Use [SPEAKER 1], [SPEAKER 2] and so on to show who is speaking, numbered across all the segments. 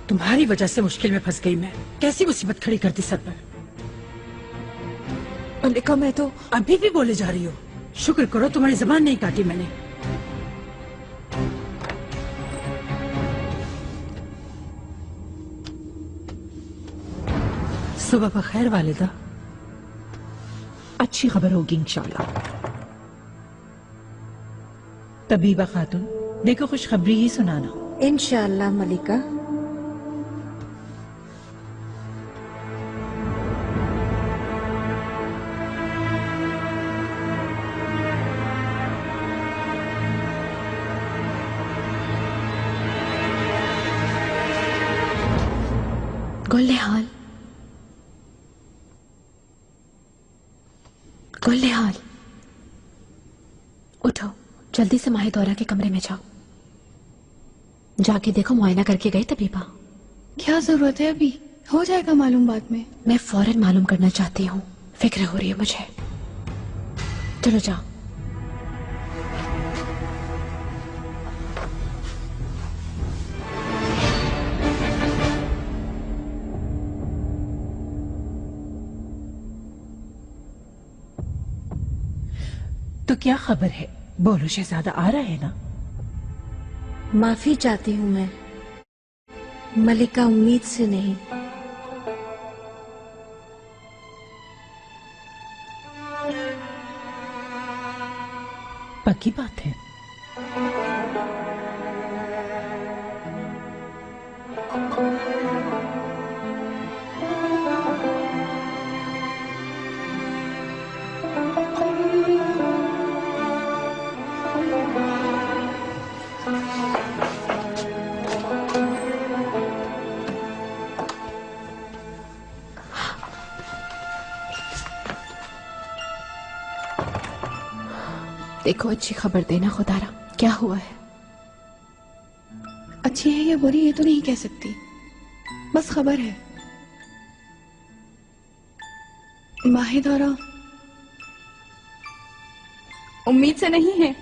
[SPEAKER 1] तुम्हारी वजह से मुश्किल में फंस गई मैं। कैसी मुसीबत खड़ी कर दी सर पर।
[SPEAKER 2] मलिका मैं तो
[SPEAKER 1] अभी भी बोले जा रही हो। शुक्र करो तुम्हारी जबान नहीं काटी मैंने। सुबह बखैर वालिदा।
[SPEAKER 2] अच्छी खबर होगी इंशाल्लाह। तबीबा खातून देखो खुशखबरी ही सुनाना।
[SPEAKER 3] इंशाल्लाह मलिका।
[SPEAKER 4] गुल्लेहाल, गुल्लेहाल, उठो जल्दी से माहिदौरा के कमरे में जाओ। जाके देखो मुआयना करके गए तबीबा।
[SPEAKER 5] क्या जरूरत है, अभी हो जाएगा मालूम बाद में।
[SPEAKER 4] मैं फौरन मालूम करना चाहती हूँ, फिक्र हो रही है मुझे। चलो जाओ।
[SPEAKER 2] तो क्या खबर है, बोलो शहजादा आ रहा है ना?
[SPEAKER 3] माफी चाहती हूँ मैं मलिका, उम्मीद से नहीं।
[SPEAKER 2] पक्की बात है।
[SPEAKER 4] देखो अच्छी खबर देना खुदारा, क्या हुआ है?
[SPEAKER 5] अच्छी है या बुरी ये तो नहीं कह सकती, बस खबर है। माहिदौरा उम्मीद से नहीं है।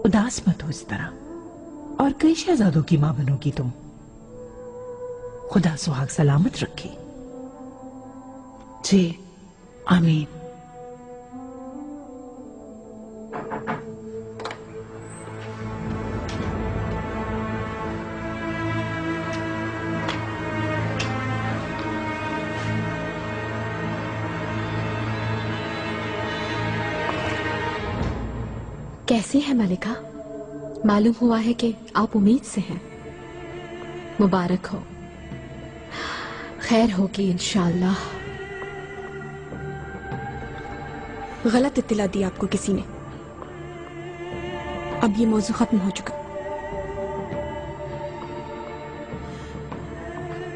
[SPEAKER 2] उदास मत हो इस तरह। और कई शहजादों की मां बनोगी तुम। खुदा सुहाग सलामत रखे। जी आमीन।
[SPEAKER 4] कैसी है मलिका? मालूम हुआ है कि आप उम्मीद से हैं। मुबारक हो, खैर होगी इंशाअल्लाह।
[SPEAKER 5] गलत इत्तला दी आपको किसी ने। अब ये मौजू खत्म हो चुका।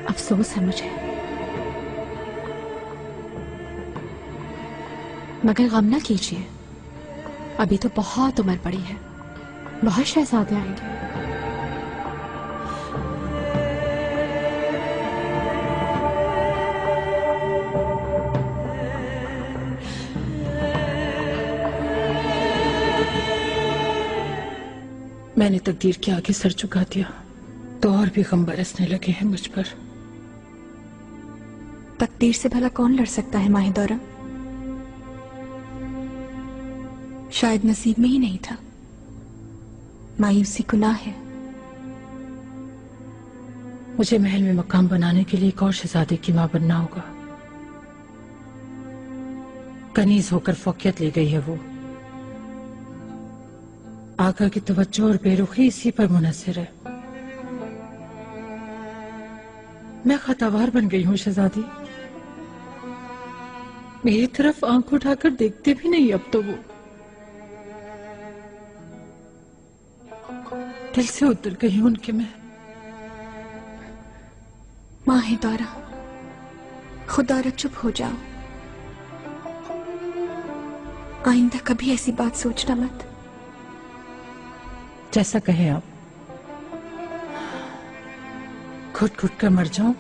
[SPEAKER 4] अफसोस है मुझे, मगर गम ना कीजिए, अभी तो बहुत उम्र पड़ी है, बहुत शहजादे आएंगे।
[SPEAKER 1] मैंने तकदीर के आगे सर झुका दिया तो और भी गम बरसने लगे हैं मुझ पर।
[SPEAKER 5] तकदीर से भला कौन लड़ सकता है माहिदौरा? शायद नसीब में ही नहीं था। मायूसी गुनाह है।
[SPEAKER 1] मुझे महल में मकाम बनाने के लिए एक और शहजादे की मां बनना होगा। कनीज होकर फौकियत ले गई है वो। आका की तवज्जो और बेरुखी इसी पर मुनहसर है। मैं खतावार बन गई हूं शहजादी। मेरी तरफ आंख उठाकर देखते भी नहीं अब तो वो। दिल से उतर गई उनके मैं।
[SPEAKER 5] माहिदौरा, खुदारा चुप हो जाओ। आइंदा कभी ऐसी बात सोचना मत।
[SPEAKER 1] जैसा कहे आप। घुट घुट कर मर जाऊं,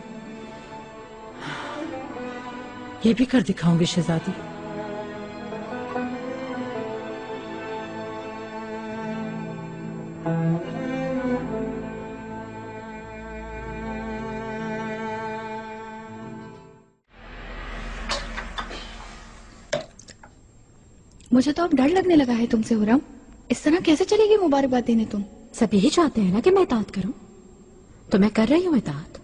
[SPEAKER 1] ये भी कर दिखाऊंगी शहजादी।
[SPEAKER 5] मुझे तो अब डर लगने लगा है तुमसे हुरम। इस तरह कैसे चलेगी मुबारकबाद देने तुम?
[SPEAKER 4] सब यही चाहते हैं ना कि मैं इताअत करूं, तो मैं कर रही हूं इताअत।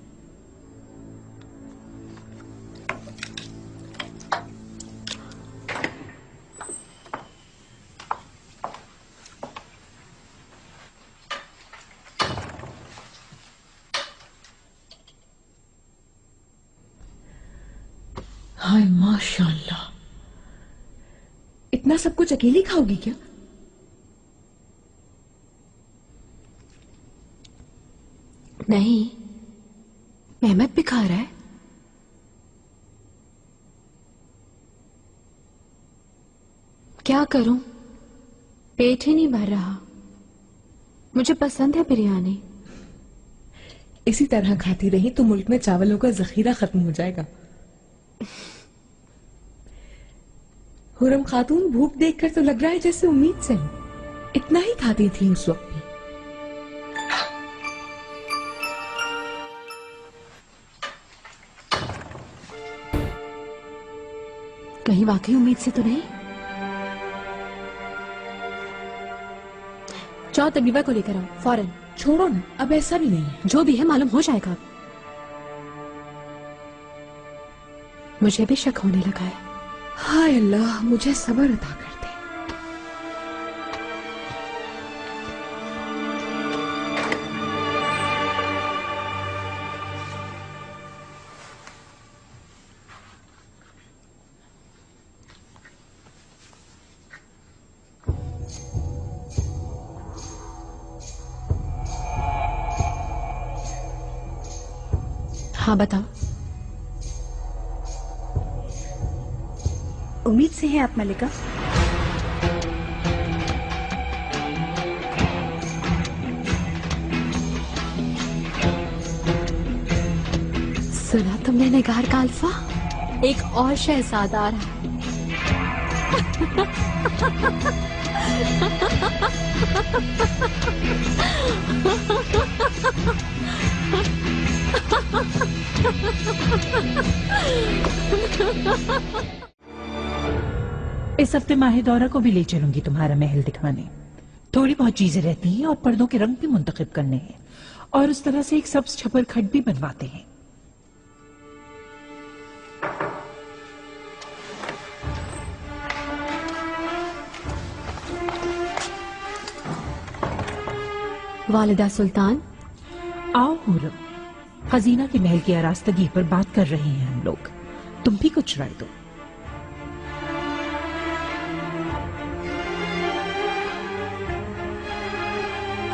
[SPEAKER 1] हाय माशाअल्लाह।
[SPEAKER 5] इतना सब कुछ अकेली खाओगी क्या?
[SPEAKER 4] नहीं, मेहमद भी खा रहा है। क्या करूं, पेट ही नहीं भर रहा। मुझे पसंद है बिरयानी।
[SPEAKER 6] इसी तरह खाती रही तो मुल्क में चावलों का जखीरा खत्म हो जाएगा। हुरम खातून भूख देखकर तो लग रहा है जैसे उम्मीद से हो। इतना ही खाती थी उस वक्त भी।
[SPEAKER 4] कहीं वाकई उम्मीद से तो नहीं? जाओ तबीबा को लेकर आओ फौरन।
[SPEAKER 6] छोड़ो ना, अब ऐसा भी नहीं है।
[SPEAKER 4] जो भी है मालूम हो जाएगा। मुझे भी शक होने लगा है।
[SPEAKER 6] हाय अल्लाह, मुझे सब्र अता कर दे।
[SPEAKER 4] हाँ बताओ।
[SPEAKER 3] उम्मीद से हैं आप मलिका?
[SPEAKER 4] सुना तुमने निगार का अल्फा? एक और शहजादा आ रहा है।
[SPEAKER 2] इस हफ्ते माहिदौरा को भी ले चलूंगी तुम्हारा महल दिखाने। थोड़ी बहुत चीजें रहती हैं और पर्दों के रंग भी मुंतखब करने हैं, और उस तरह से एक सब्ज छपर खट भी बनवाते हैं।
[SPEAKER 4] वालिदा सुल्तान।
[SPEAKER 2] आओ हुरम, खजीना के महल की आरास्तगी पर बात कर रहे हैं हम लोग। तुम भी कुछ राय दो।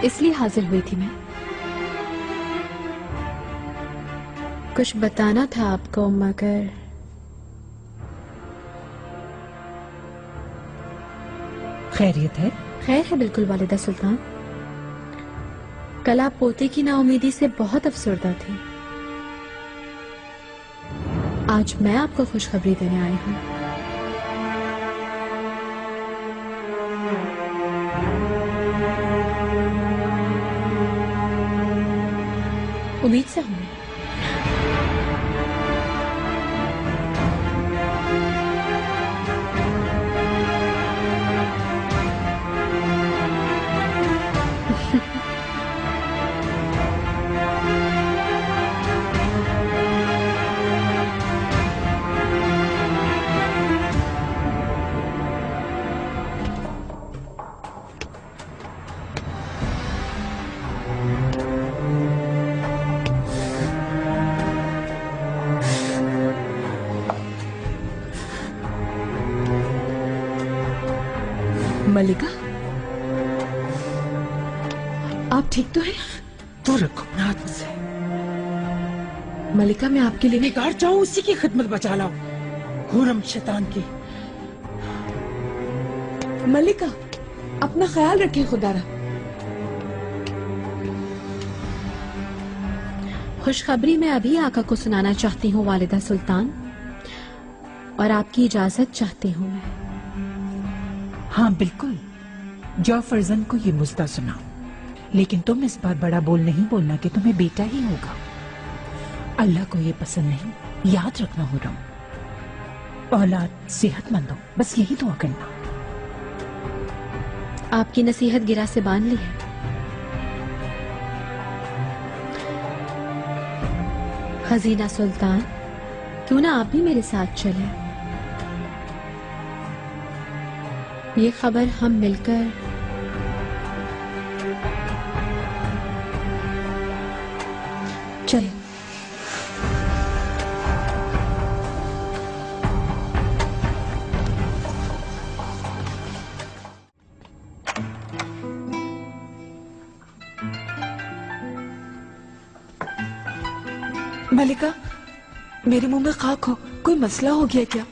[SPEAKER 4] इसलिए हाजिर हुई थी मैं। कुछ बताना था आपको, मगर
[SPEAKER 2] खैरियत है?
[SPEAKER 4] खैर है बिल्कुल वालिदा सुल्तान। कल आप पोते की नाउमीदी से बहुत अफसरदा थी। आज मैं आपको खुशखबरी देने आई हूं। उम्मीद से हूं।
[SPEAKER 6] मलिका, आप ठीक तो हैं?
[SPEAKER 1] दूर रखो अपने हाथ से।
[SPEAKER 6] मलिका, मैं आपके लिए
[SPEAKER 1] बिगाड़ जाऊं उसी की खिदमत बचा लाओ, हुरम शैतान की।
[SPEAKER 6] मलिका, अपना ख्याल रखें खुदारा।
[SPEAKER 3] खुशखबरी मैं अभी आका को सुनाना चाहती हूँ वालिदा सुल्तान, और आपकी इजाजत चाहती हूँ मैं।
[SPEAKER 2] हाँ बिल्कुल, जाओ फर्जंद को ये मुद्दा सुनाओ, लेकिन तुम इस बार बड़ा बोल नहीं बोलना कि तुम्हें बेटा ही होगा। अल्लाह को ये पसंद नहीं, याद रखना हुरम। औलाद सेहतमंद हो, बस यही दुआ करना।
[SPEAKER 3] आपकी नसीहत गिरा से बांध ली है। खजीना सुल्तान, क्यों ना आप भी मेरे साथ चले? ये खबर हम मिलकर चले।
[SPEAKER 6] मलिका, मेरे मुंह में खाक हो, कोई मसला हो गया क्या?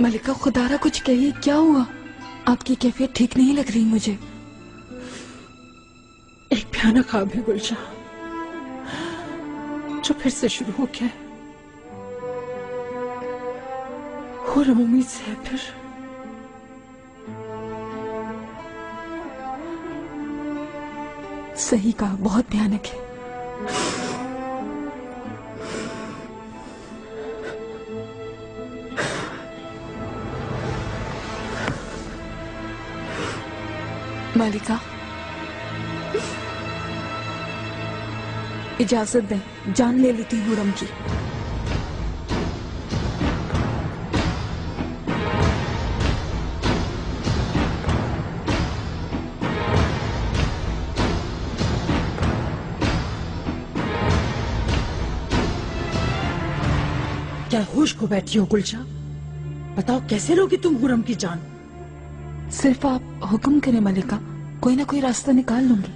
[SPEAKER 6] मलिका खुदारा कुछ कहिए, क्या हुआ? आपकी कैफियत ठीक नहीं लग रही मुझे।
[SPEAKER 1] एक भयानक ख्वाब है गुलशा, जो फिर से शुरू हो गया है। हुरम उम्मीद से है फिर।
[SPEAKER 6] सही कहा, बहुत भयानक है। मालिका, इजाजत दें, जान ले लेती हूँ हुरम की।
[SPEAKER 1] क्या होश को बैठी हो गुलशा? बताओ कैसे लोगी तुम हुरम की जान?
[SPEAKER 6] सिर्फ आप हुक्म करें मलिका, कोई ना कोई रास्ता निकाल लूंगी।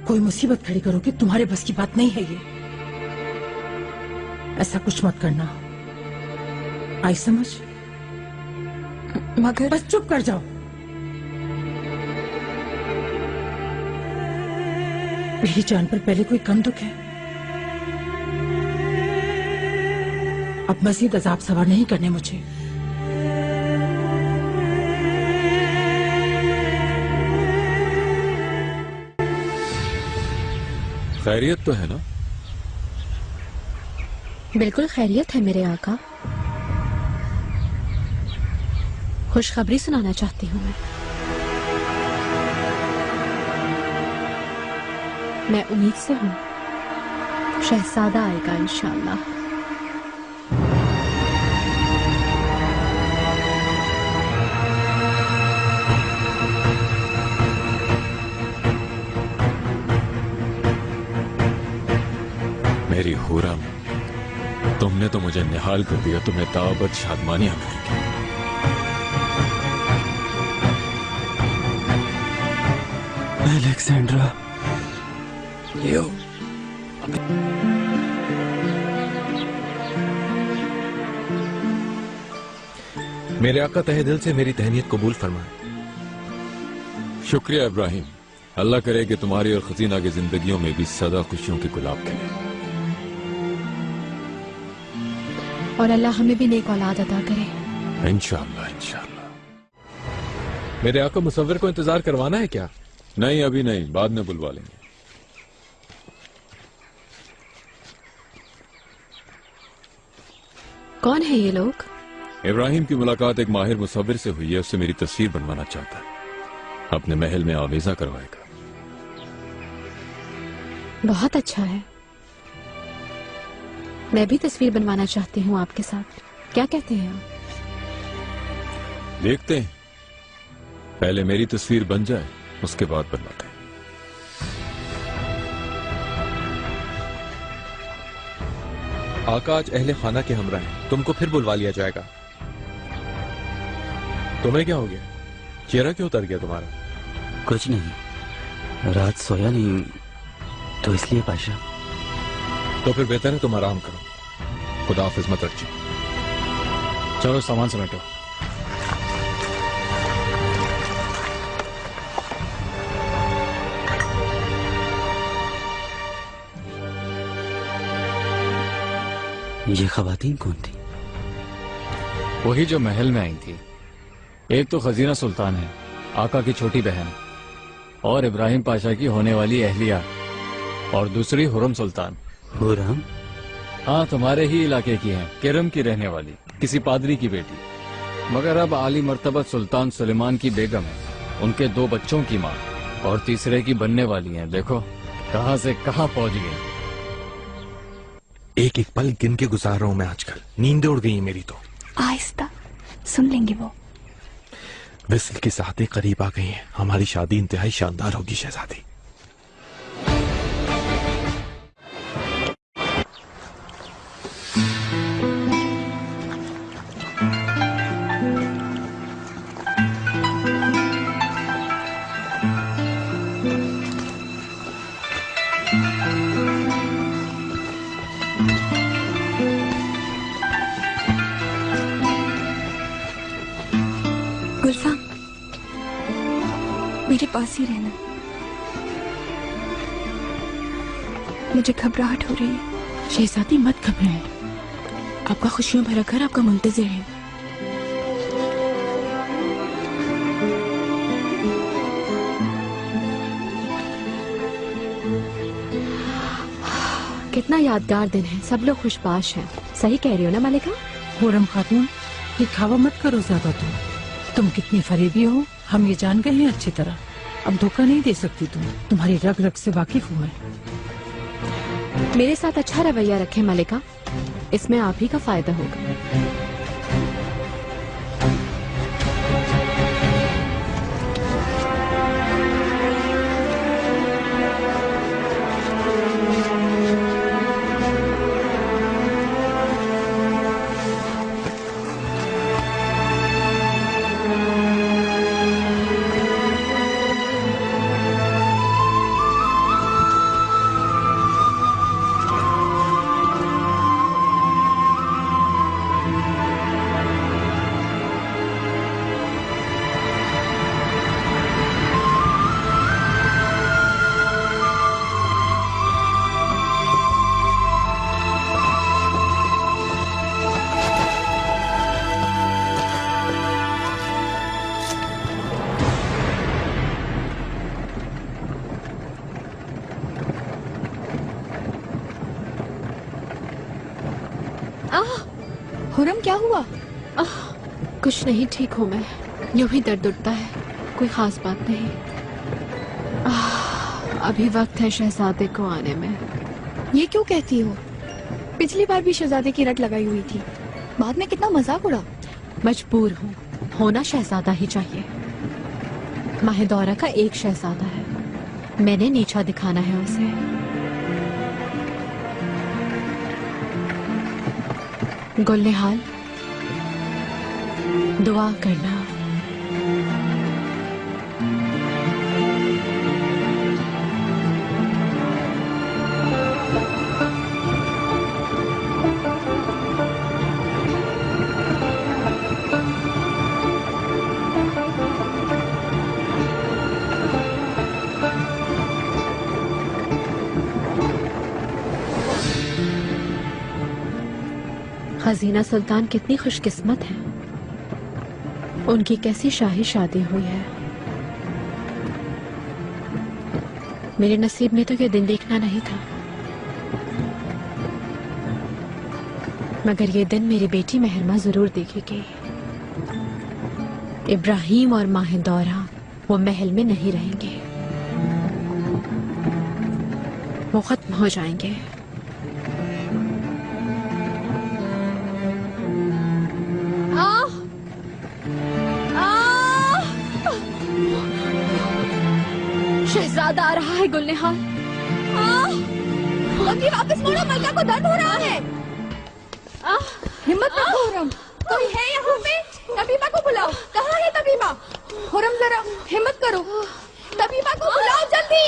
[SPEAKER 1] कोई मुसीबत खड़ी करोगे, तुम्हारे बस की बात नहीं है ये। ऐसा कुछ मत करना, आई समझ?
[SPEAKER 6] मगर
[SPEAKER 1] बस चुप कर जाओ। मेरी जान पर पहले कोई कम दुख है। अब मजीद अजाब सवार नहीं करने मुझे।
[SPEAKER 7] खैरियत तो है ना?
[SPEAKER 3] बिल्कुल खैरियत है मेरे आका। खुशखबरी सुनाना चाहती हूँ मैं उम्मीद से हूँ शहजादा आएगा इंशाअल्लाह।
[SPEAKER 7] मेरी हुरम, तुमने तो मुझे निहाल कर दिया, तुम्हें ताबत शादमानियां मिलेंगी।
[SPEAKER 8] अलेक्जेंड्रा, लियो।
[SPEAKER 9] मेरे आका तहे दिल से मेरी तहनीत कबूल फरमाए।
[SPEAKER 7] शुक्रिया इब्राहिम, अल्लाह करे कि तुम्हारी और खजीना की जिंदगियों में भी सदा खुशियों के गुलाब खिले।
[SPEAKER 3] और अल्लाह हमें भी नेक औलाद अता करे।
[SPEAKER 7] इंशाअल्लाह इंशाअल्लाह।
[SPEAKER 9] मेरे आका मुसव्विर को इंतजार करवाना है क्या?
[SPEAKER 7] नहीं, अभी नहीं, बाद में बुलवा लेंगे।
[SPEAKER 3] कौन है ये लोग?
[SPEAKER 7] इब्राहिम की मुलाकात एक माहिर मुसव्विर से हुई है, उससे मेरी तस्वीर बनवाना चाहता है, अपने महल में आवेजा करवाएगा।
[SPEAKER 3] बहुत अच्छा है, मैं भी तस्वीर बनवाना चाहती हूँ आपके साथ। क्या कहते हैं आप?
[SPEAKER 7] देखते हैं, पहले मेरी तस्वीर बन जाए, उसके बाद बनवाते हैं।
[SPEAKER 9] आका आज अहले खाना के हमरा है, तुमको फिर बुलवा लिया जाएगा। तुम्हें क्या हो गया? चेहरा क्यों उतर गया तुम्हारा?
[SPEAKER 8] कुछ नहीं। रात सोया नहीं तो इसलिए पाशा।
[SPEAKER 9] तो फिर बेहतर है तुम आराम करो। खुदा हाफिज, मत रखिए।
[SPEAKER 10] चलो सामान समेटो।
[SPEAKER 8] ये खवातीन कौन थी?
[SPEAKER 10] वही जो महल में आई थी। एक तो खजीना सुल्तान है, आका की छोटी बहन, और इब्राहिम पाशा की होने वाली अहलिया, और दूसरी हुरम सुल्तान।
[SPEAKER 8] हुरम?
[SPEAKER 10] हाँ, तुम्हारे ही इलाके की हैं, केरम की रहने वाली, किसी पादरी की बेटी। मगर अब आली मर्तबा सुल्तान सुलेमान की बेगम है, उनके 2 बच्चों की माँ, और तीसरे की बनने वाली हैं। देखो कहाँ से कहाँ पहुँच गई।
[SPEAKER 9] एक एक पल गिन के गुजार रहा हूं मैं आजकल। नींद उड़ गई है मेरी तो।
[SPEAKER 5] आहिस्ता सुन लेंगे वो।
[SPEAKER 9] विस्ल की साथी करीब आ गई हैं। हमारी शादी इंतहाई शानदार होगी शहजादी।
[SPEAKER 5] गुल्फा, मेरे पास ही रहना। मुझे घबराहट हो रही है।
[SPEAKER 1] शहजादी मत घबराएं, आपका खुशियों भरा घर आपका मुंतजिर है।
[SPEAKER 3] कितना यादगार दिन है, सब लोग खुशबाश हैं। सही कह रही हो ना मलिका?
[SPEAKER 2] हुरम खातून, ये खावा मत करो ज्यादा। तुम कितनी फरेबी हो हम ये जान गए हैं अच्छी तरह। अब धोखा नहीं दे सकती तुम, तुम्हारी रग रग से वाकिफ हूँ मैं।
[SPEAKER 3] मेरे साथ अच्छा रवैया रखे मलिका, इसमें आप ही का फायदा होगा।
[SPEAKER 5] हुरम, क्या हुआ?
[SPEAKER 3] कुछ नहीं, ठीक हूँ मैं। यूं ही दर्द उठता है, कोई खास बात नहीं। अभी वक्त है शहजादे को आने में।
[SPEAKER 5] ये क्यों कहती हो? पिछली बार भी शहजादे की रट लगाई हुई थी, बाद में कितना मजाक उड़ा।
[SPEAKER 3] मजबूर हूँ, होना शहजादा ही चाहिए। माहिदौरा का एक शहजादा है, मैंने नीचा दिखाना है उसे। गुलनिहाल, दुआ करना। खजीना सुल्तान कितनी खुशकिस्मत है, उनकी कैसी शाही शादी हुई है। मेरे नसीब में तो ये दिन देखना नहीं था, मगर ये दिन मेरी बेटी महरमा जरूर देखेगी। इब्राहिम और माहिदौरा वो महल में नहीं रहेंगे, वो खत्म हो जाएंगे। शहजादा आ रहा है गुलनिहाल।
[SPEAKER 5] अभी वापस मुड़ो, मलका को दर्द हो रहा है। हिम्मत रखो हुरम, कोई है यहाँ पे? तबीबा को बुलाओ। कहाँ है तबीबा? हुरम जरा हिम्मत करो, तबीबा को बुलाओ जल्दी।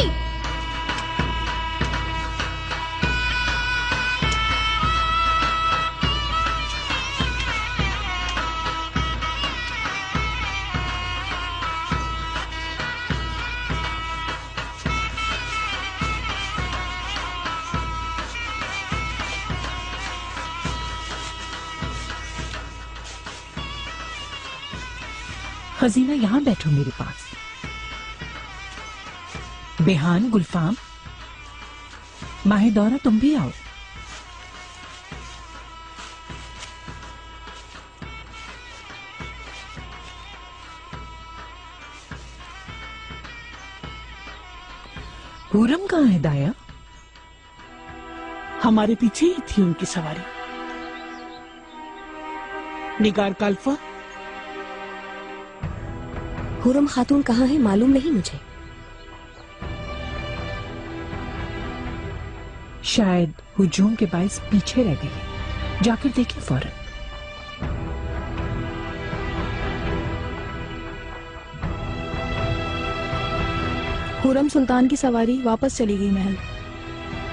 [SPEAKER 2] हसीना यहाँ बैठो मेरे पास। बेहान, गुलफाम, माहिदौरा, तुम भी आओ। हुरम कहाँ है दाया?
[SPEAKER 11] हमारे पीछे ही थी उनकी सवारी। निगार काल्फा,
[SPEAKER 6] हुरम खातून कहाँ है मालूम नहीं मुझे।
[SPEAKER 2] शायद हुजूम के बायस पीछे रह गई। जाकर देखें फौरन।
[SPEAKER 5] हुरम सुल्तान की सवारी वापस चली गई महल।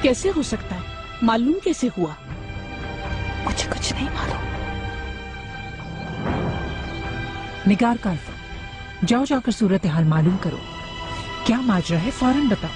[SPEAKER 11] कैसे हो सकता है? मालूम कैसे हुआ?
[SPEAKER 5] मुझे कुछ नहीं मालूम।
[SPEAKER 2] निगार काल्फा, जाओ जाकर सूरत हाल मालूम करो। क्या माजरा है फौरन बताओ।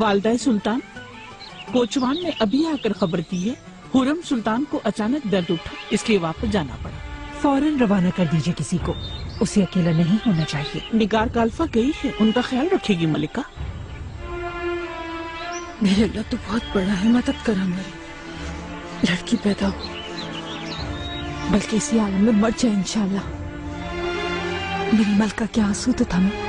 [SPEAKER 11] वालदा सुल्तान, कोचवान ने अभी आकर खबर दी है हुरम सुल्तान को अचानक दर्द उठा, इसलिए वापस जाना पड़ा।
[SPEAKER 2] फौरन रवाना कर दीजिए किसी को, उसे अकेला नहीं होना चाहिए।
[SPEAKER 11] निगार काल्फा गई है, उनका ख्याल रखेगी मलिका।
[SPEAKER 1] मेरे अल्लाह तो बहुत बड़ा है, मदद कर हमारी लड़की पैदा हो, बल्कि इसी आलम में मर जाए इंशाल्लाह। मेरी मलका क्या आंसू तो थमे।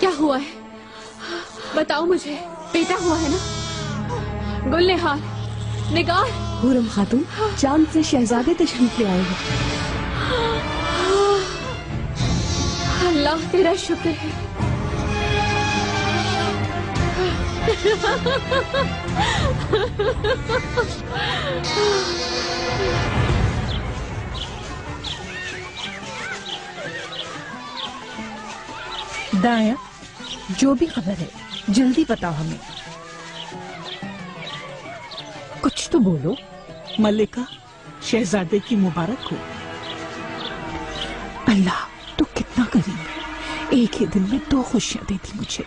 [SPEAKER 4] क्या हुआ है? बताओ मुझे, बेटा हुआ है ना? गुलनिहार, निगार।
[SPEAKER 6] हुरम खातून चांद से शहजादे तशरीफ ले आए हैं।
[SPEAKER 4] अल्लाह तेरा शुक्र है।
[SPEAKER 2] दाया, जो भी खबर है जल्दी बताओ हमें। कुछ तो बोलो।
[SPEAKER 11] मलिका, शहजादे की मुबारक हो।
[SPEAKER 2] अल्लाह तो कितना करीम है, एक ही दिन में 2 खुशियां देती मुझे।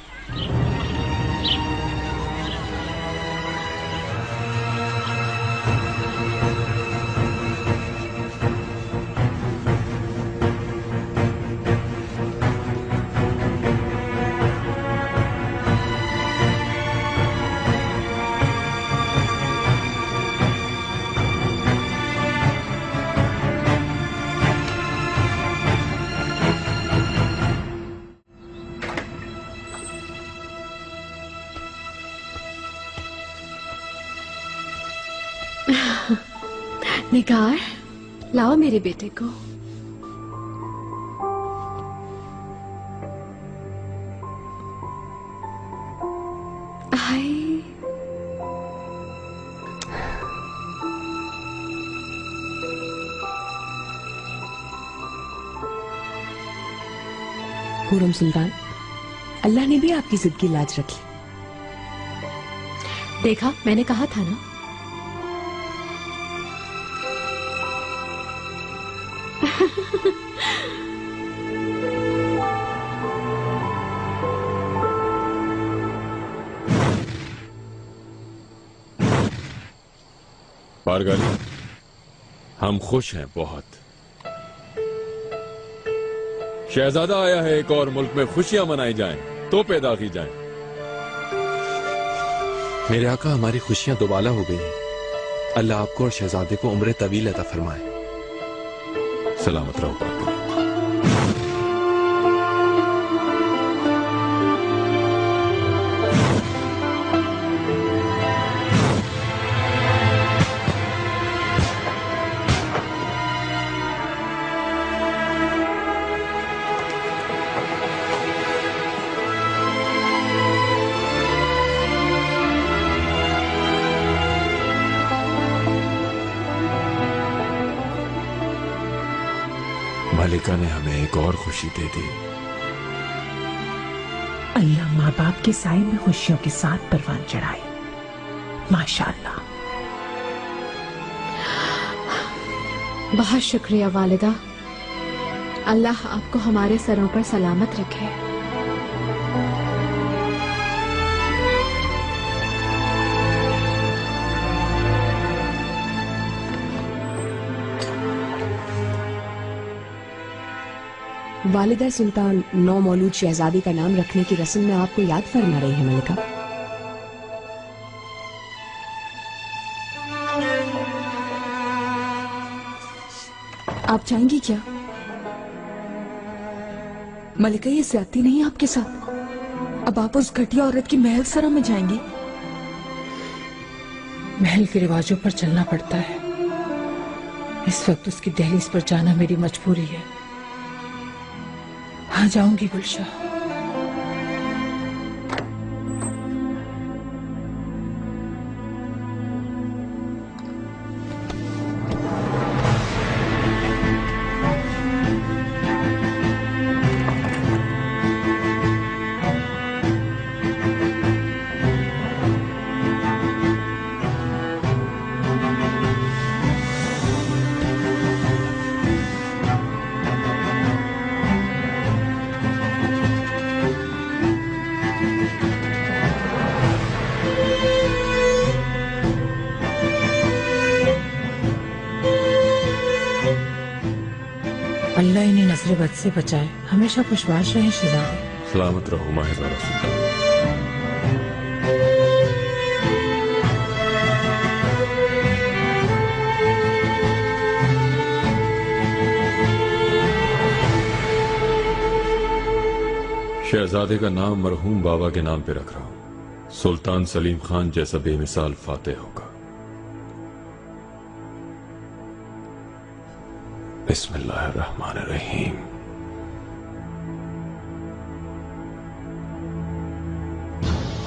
[SPEAKER 4] निगार, लाओ मेरे बेटे को। हाय,
[SPEAKER 6] हुरम सुल्तान, अल्लाह ने भी आपकी जिद की लाज रखी।
[SPEAKER 4] देखा, मैंने कहा था ना।
[SPEAKER 7] पारगाली, हम खुश हैं बहुत। शहजादा आया है एक और मुल्क में खुशियां मनाई जाएं, तो पैदा की जाएं।
[SPEAKER 9] मेरे आका, हमारी खुशियां दोबाला हो गई हैं। अल्लाह आपको और शहजादे को उम्र तवील अता फरमाए।
[SPEAKER 7] सलामत रहो बाबू। मालिका ने हमें एक और खुशी दे दी।
[SPEAKER 2] अल्लाह माँ बाप के साए में खुशियों के साथ परवान चढ़ाए। माशाअल्लाह।
[SPEAKER 4] बहुत शुक्रिया वालिदा। अल्लाह आपको हमारे सरों पर सलामत रखे।
[SPEAKER 6] वालिदा सुल्तान नौ मौलूद शहजादी का नाम रखने की रस्म में आपको याद फरमा रही है मलिका।
[SPEAKER 1] आप जाएंगी क्या? मलिका, ये ज्यादती नहीं आपके साथ। अब आप उस घटिया औरत की महल सरा में जाएंगी।
[SPEAKER 2] महल के रिवाजों पर चलना पड़ता है। इस वक्त उसकी दहलीज पर जाना मेरी मजबूरी है। हाँ, जाऊंगी गुलशाह। अल्लाह इन्हें नजर बद से बचाए। हमेशा खुशबाश रहे शहजादे।
[SPEAKER 7] सलामत रहो माहिदोरा सुल्तान। शहजादे का नाम मरहूम बाबा के नाम पे रख रहा हूं। सुल्तान सलीम खान जैसा बेमिसाल फातेह होगा। बिस्मिल्लाहिर्रहमानिर्रहीम।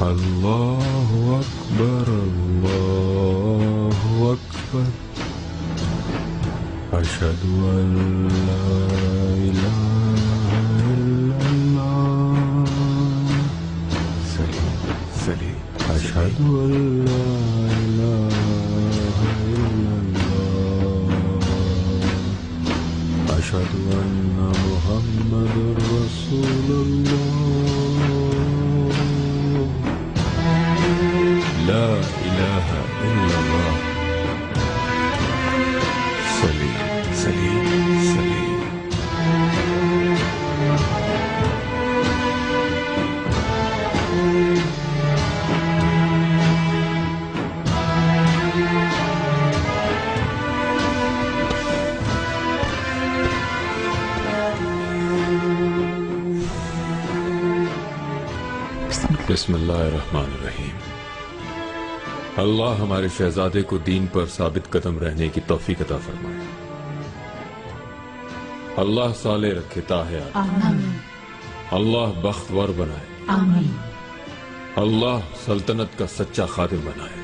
[SPEAKER 7] अल्लाहु अकबर, अल्लाहु अकबर। अशहदु अल्ला इलाहा इल्लल्लाह। सलीम सलीम। अशहदु अल्ला इलाहा इल्लल्लाह। अशहदु अन्ना मुहम्मदुर रसूलुल्लाह। ला इलाहा इल्लल्लाह। सलीम सलीम सलीम। बिस्मिल्लाहिर्रहमानिर्रहीम। अल्लाह हमारे शहजादे को दीन पर साबित कदम रहने की तौफीक अता फरमाए। अल्लाह साले रखे ताहे। अल्लाह बख्तवर बनाए। अल्लाह सल्तनत का सच्चा खादिम बनाए।